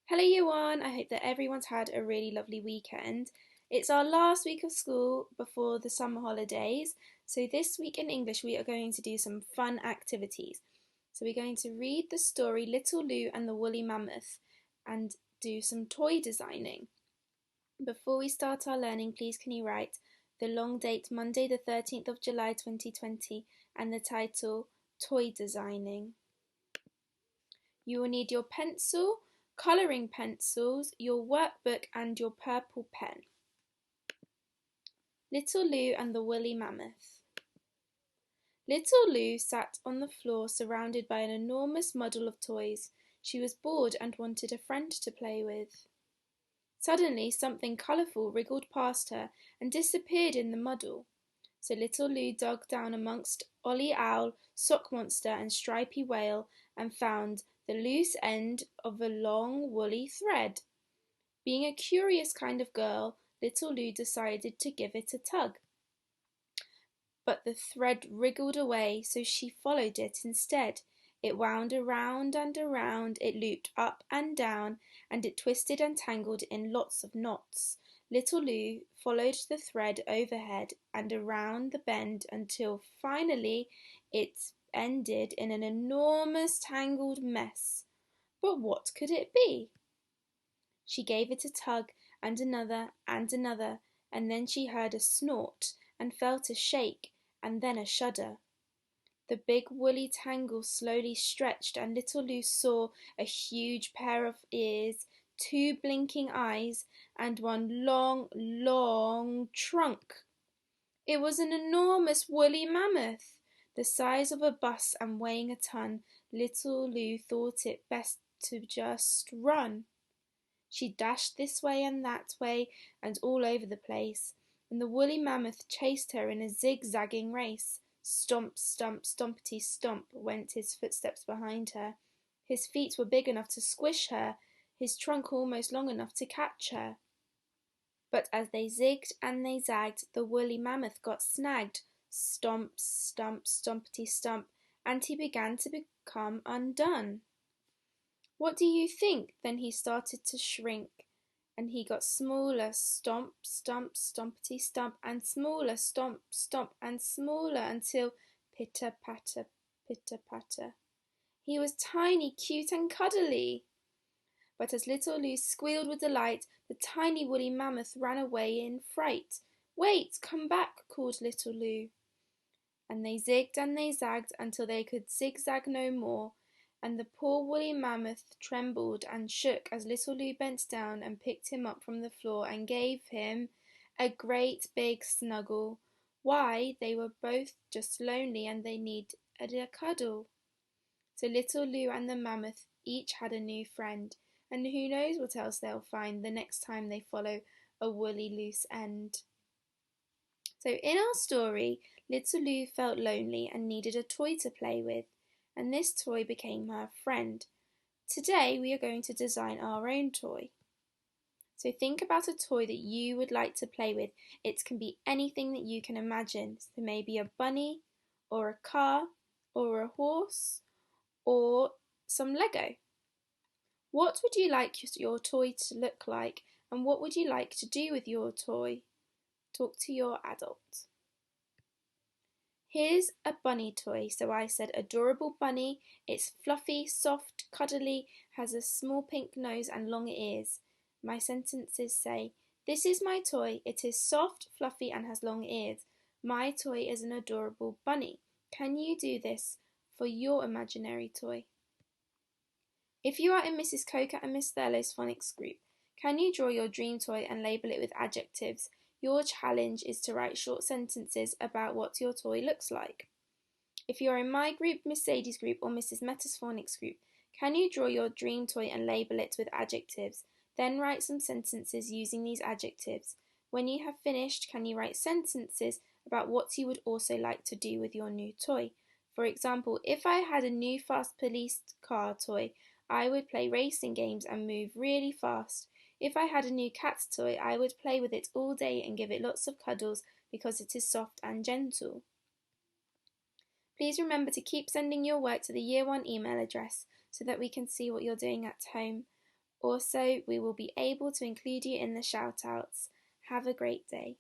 Hello, Year One. I hope that everyone's had a really lovely weekend. It's our last week of school before the summer holidays. So, this week in English, we are going to do some fun activities. So, we're going to read the story Little Lou and the Woolly Mammoth and do some toy designing. Before we start our learning, please can you write the long date Monday, the 13th of July 2020, and the title Toy Designing. You will need your pencil, colouring pencils, your workbook and your purple pen. Little Lou and the Woolly Mammoth. Little Lou sat on the floor surrounded by an enormous muddle of toys. She was bored and wanted a friend to play with. Suddenly something colourful wriggled past her and disappeared in the muddle. So Little Lou dug down amongst Ollie Owl, Sock Monster and Stripey Whale and found the loose end of a long woolly thread. Being a curious kind of girl, Little Lou decided to give it a tug. But the thread wriggled away, so she followed it instead. It wound around and around, it looped up and down, and it twisted and tangled in lots of knots. Little Lou followed the thread overhead and around the bend until finally it ended in an enormous tangled mess. But what could it be? She gave it a tug and another, and then she heard a snort and felt a shake and then a shudder. The big woolly tangle slowly stretched and Little Lou saw a huge pair of ears, two blinking eyes, and one long, long trunk. It was an enormous woolly mammoth, the size of a bus and weighing a ton. Little Lou thought it best to just run. She dashed this way and that way and all over the place, and the woolly mammoth chased her in a zigzagging race. Stomp, stump, stompety stomp went his footsteps behind her. His feet were big enough to squish her, his trunk almost long enough to catch her. But as they zigged and they zagged, the woolly mammoth got snagged. Stomp, stump, stompety stump, and he began to become undone. What do you think? Then he started to shrink, and he got smaller, stomp, stump, stompety stump, and smaller, stomp, stomp, and smaller, until pitter patter, pitter patter. He was tiny, cute, and cuddly. But as Little Lou squealed with delight, the tiny woolly mammoth ran away in fright. Wait, come back, called Little Lou. And they zigged and they zagged until they could zigzag no more, and the poor woolly mammoth trembled and shook as Little Lou bent down and picked him up from the floor and gave him a great big snuggle. Why, they were both just lonely and they needed a cuddle. So Little Lou and the mammoth each had a new friend, and who knows what else they'll find the next time they follow a woolly loose end. So in our story, Little Lou felt lonely and needed a toy to play with, and this toy became her friend. Today we are going to design our own toy. So think about a toy that you would like to play with. It can be anything that you can imagine. So maybe a bunny, or a car, or a horse, or some Lego. What would you like your toy to look like, and what would you like to do with your toy? Talk to your adult. Here's a bunny toy. So I said adorable bunny. It's fluffy, soft, cuddly, has a small pink nose and long ears. My sentences say, this is my toy. It is soft, fluffy and has long ears. My toy is an adorable bunny. Can you do this for your imaginary toy? If you are in Mrs. Coker and Miss Thurlow's phonics group, can you draw your dream toy and label it with adjectives? Your challenge is to write short sentences about what your toy looks like. If you are in my group, Miss Sadie's group or Mrs. Meta's phonics group, can you draw your dream toy and label it with adjectives? Then write some sentences using these adjectives. When you have finished, can you write sentences about what you would also like to do with your new toy? For example, if I had a new fast police car toy, I would play racing games and move really fast. If I had a new cat toy, I would play with it all day and give it lots of cuddles because it is soft and gentle. Please remember to keep sending your work to the Year 1 email address so that we can see what you're doing at home. Also, we will be able to include you in the shout-outs. Have a great day.